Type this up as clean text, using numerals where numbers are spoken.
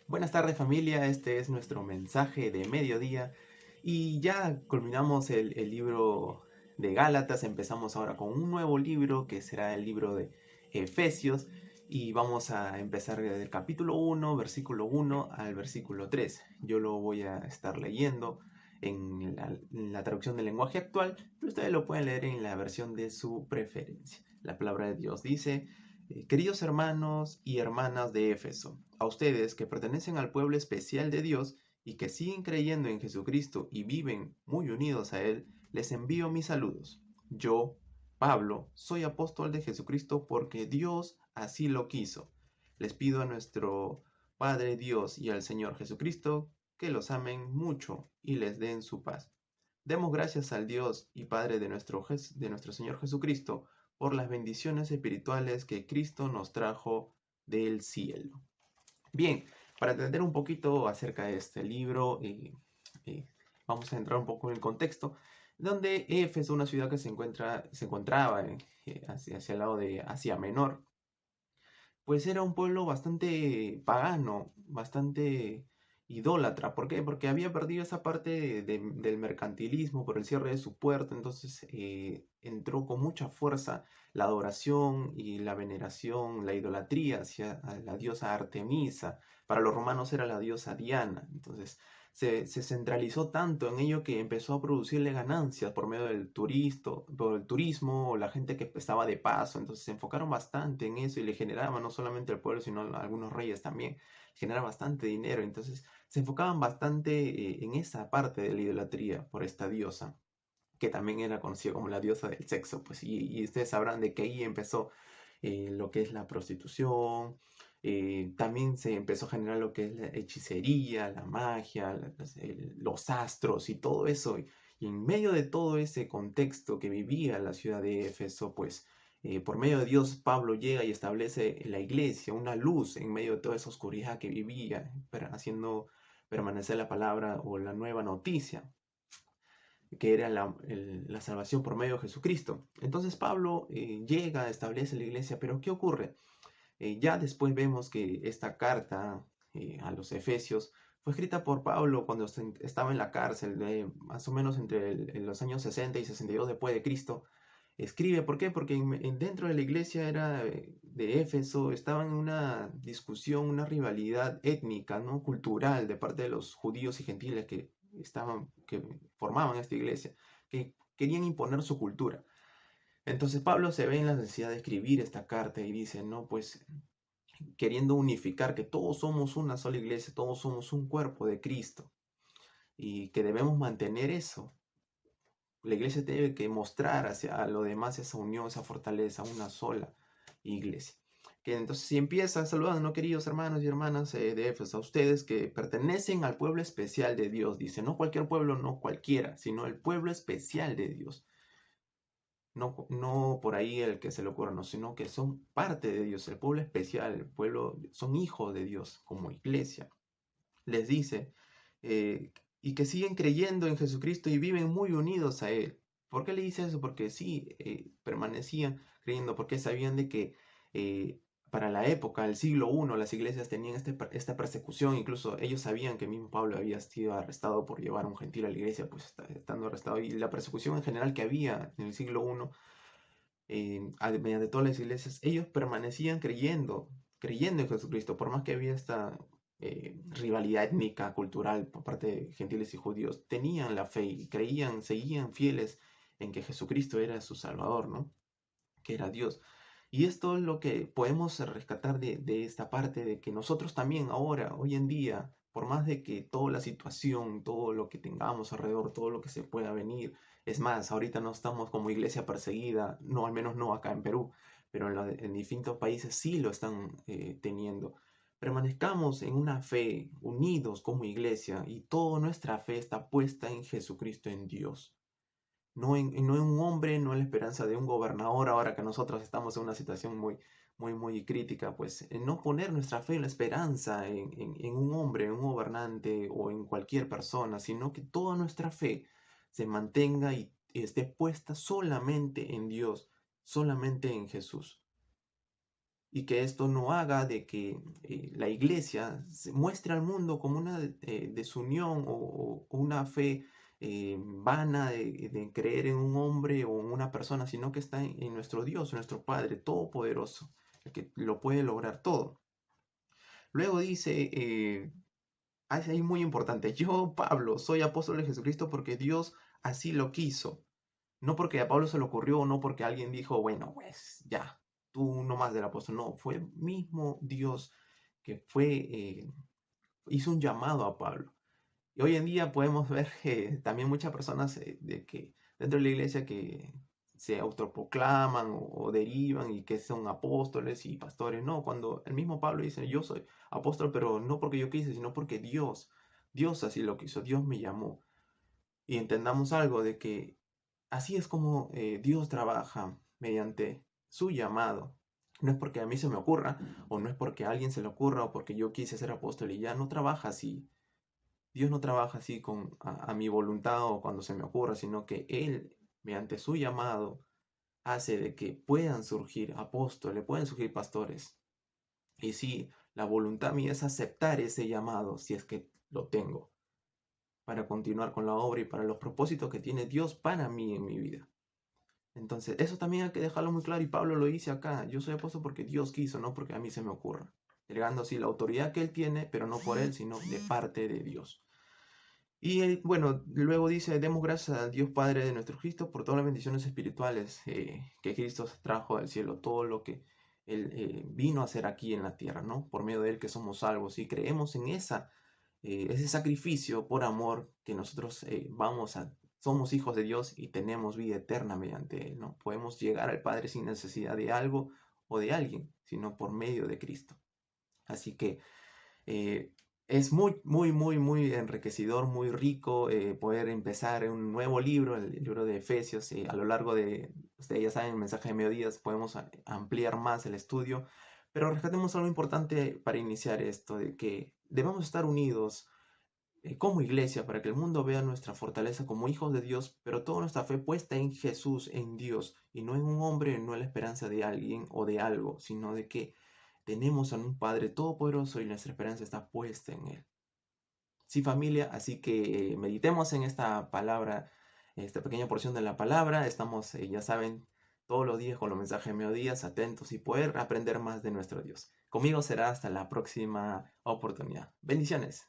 Buenas tardes familia, este es nuestro mensaje de mediodía y ya culminamos el libro de Gálatas, empezamos ahora con un nuevo libro que será el libro de Efesios y vamos a empezar desde el capítulo 1, versículo 1 al versículo 3. Yo lo voy a estar leyendo en la traducción del lenguaje actual, pero ustedes lo pueden leer en la versión de su preferencia. La palabra de Dios dice: queridos hermanos y hermanas de Éfeso, a ustedes que pertenecen al pueblo especial de Dios y que siguen creyendo en Jesucristo y viven muy unidos a Él, les envío mis saludos. Yo, Pablo, soy apóstol de Jesucristo porque Dios así lo quiso. Les pido a nuestro Padre Dios y al Señor Jesucristo que los amen mucho y les den su paz. Demos gracias al Dios y Padre de nuestro Señor Jesucristo por las bendiciones espirituales que Cristo nos trajo del cielo. Bien, para entender un poquito acerca de este libro, eh, vamos a entrar un poco en el contexto, donde Éfeso, una ciudad que se encontraba hacia el lado de Asia Menor, pues era un pueblo bastante pagano, bastante idólatra. ¿Por qué? Porque había perdido esa parte del mercantilismo por el cierre de su puerto, entonces entró con mucha fuerza la adoración y la veneración, la idolatría hacia a la diosa Artemisa. Para los romanos era la diosa Diana. Entonces se centralizó tanto en ello que empezó a producirle ganancias por medio por el turismo o la gente que estaba de paso. Entonces se enfocaron bastante en eso y le generaba no solamente al pueblo, sino a algunos reyes también. Genera bastante dinero. Entonces se enfocaban bastante en esa parte de la idolatría por esta diosa, que también era conocida como la diosa del sexo. Pues, y ustedes sabrán de que ahí empezó lo que es la prostitución. También se empezó a generar lo que es la hechicería, la magia, los astros y todo eso. Y en medio de todo ese contexto que vivía la ciudad de Éfeso, pues por medio de Dios, Pablo llega y establece la iglesia, una luz en medio de toda esa oscuridad que vivía, haciendo permanecer la palabra o la nueva noticia, que era la salvación por medio de Jesucristo. Entonces Pablo llega, establece la iglesia, pero ¿qué ocurre? Ya después vemos que esta carta a los Efesios fue escrita por Pablo cuando estaba en la cárcel, más o menos entre en los años 60 y 62 después de Cristo. Escribe, ¿por qué? Porque dentro de la iglesia de Éfeso estaban en una discusión, una rivalidad étnica, ¿no? Cultural de parte de los judíos y gentiles que formaban esta iglesia, que querían imponer su cultura. Entonces Pablo se ve en la necesidad de escribir esta carta y dice, no, pues queriendo unificar que todos somos una sola iglesia, todos somos un cuerpo de Cristo y que debemos mantener eso. La iglesia tiene que mostrar hacia lo demás esa unión, esa fortaleza, una sola iglesia. Que entonces si empieza saludando, ¿no? Queridos hermanos y hermanas de Éfeso, a ustedes que pertenecen al pueblo especial de Dios, dice, no cualquier pueblo, no cualquiera, sino el pueblo especial de Dios. No, no por ahí el que se le ocurra, no, sino que son parte de Dios, el pueblo especial, el pueblo, son hijos de Dios como iglesia. Les dice, y que siguen creyendo en Jesucristo y viven muy unidos a Él. ¿Por qué le dice eso? Porque sí, permanecían creyendo, porque sabían de que para la época, el siglo I, las iglesias tenían esta persecución. Incluso ellos sabían que mismo Pablo había sido arrestado por llevar a un gentil a la iglesia, pues estando arrestado. Y la persecución en general que había en el siglo I, mediante todas las iglesias, ellos permanecían creyendo en Jesucristo, por más que había esta rivalidad étnica, cultural por parte de gentiles y judíos, tenían la fe y creían, seguían fieles en que Jesucristo era su Salvador, ¿no? Que era Dios. Y esto es lo que podemos rescatar de esta parte, de que nosotros también ahora, hoy en día, por más de que toda la situación, todo lo que tengamos alrededor, todo lo que se pueda venir, es más, ahorita no estamos como iglesia perseguida, no, al menos no acá en Perú, pero en distintos países sí lo están teniendo. Permanezcamos en una fe, unidos como iglesia, y toda nuestra fe está puesta en Jesucristo, en Dios. No en un hombre, no en la esperanza de un gobernador, ahora que nosotros estamos en una situación muy, muy, muy crítica, pues en no poner nuestra fe y la esperanza en un hombre, en un gobernante o en cualquier persona, sino que toda nuestra fe se mantenga y esté puesta solamente en Dios, solamente en Jesús. y que esto no haga de que la iglesia se muestre al mundo como una desunión o una fe vana de creer en un hombre o en una persona, sino que está en nuestro Dios, en nuestro Padre Todopoderoso, el que lo puede lograr todo. Luego dice, ahí muy importante, yo, Pablo, soy apóstol de Jesucristo porque Dios así lo quiso. No porque a Pablo se le ocurrió, no porque alguien dijo, bueno, pues ya, tú no más del apóstol. No, fue mismo Dios que hizo un llamado a Pablo. Y hoy en día podemos ver también muchas personas de que dentro de la iglesia que se autoproclaman o derivan y que son apóstoles y pastores. No, cuando el mismo Pablo dice, yo soy apóstol, pero no porque yo quise, sino porque Dios así lo quiso, Dios me llamó. Y entendamos algo de que así es como Dios trabaja mediante su llamado. No es porque a mí se me ocurra, o no es porque a alguien se le ocurra, o porque yo quise ser apóstol y ya no trabaja así. Dios no trabaja así a mi voluntad o cuando se me ocurra, sino que Él, mediante su llamado, hace de que puedan surgir apóstoles, pueden surgir pastores. Y sí, la voluntad mía es aceptar ese llamado, si es que lo tengo, para continuar con la obra y para los propósitos que tiene Dios para mí en mi vida. Entonces, eso también hay que dejarlo muy claro y Pablo lo dice acá. Yo soy apóstol porque Dios quiso, no porque a mí se me ocurra. Delegando así la autoridad que él tiene, pero no por él, sino de parte de Dios. Y bueno, luego dice, demos gracias al Dios Padre de nuestro Cristo por todas las bendiciones espirituales que Cristo trajo del cielo, todo lo que Él vino a hacer aquí en la tierra, ¿no? Por medio de Él que somos salvos y creemos en ese sacrificio por amor que nosotros somos hijos de Dios y tenemos vida eterna mediante Él, ¿no? Podemos llegar al Padre sin necesidad de algo o de alguien, sino por medio de Cristo. Así que eh, es muy, muy, muy, muy enriquecedor, muy rico poder empezar un nuevo libro, el libro de Efesios. A lo largo de, ustedes ya saben, el mensaje de mediodías, podemos ampliar más el estudio, pero rescatemos algo importante para iniciar esto, de que debemos estar unidos como iglesia para que el mundo vea nuestra fortaleza como hijos de Dios, pero toda nuestra fe puesta en Jesús, en Dios, y no en un hombre, no en la esperanza de alguien o de algo, sino de que tenemos a un Padre todopoderoso y nuestra esperanza está puesta en Él. Sí, familia, así que meditemos en esta palabra, esta pequeña porción de la palabra. Estamos, ya saben, todos los días con los mensajes de mediodías, atentos y poder aprender más de nuestro Dios. Conmigo será hasta la próxima oportunidad. Bendiciones.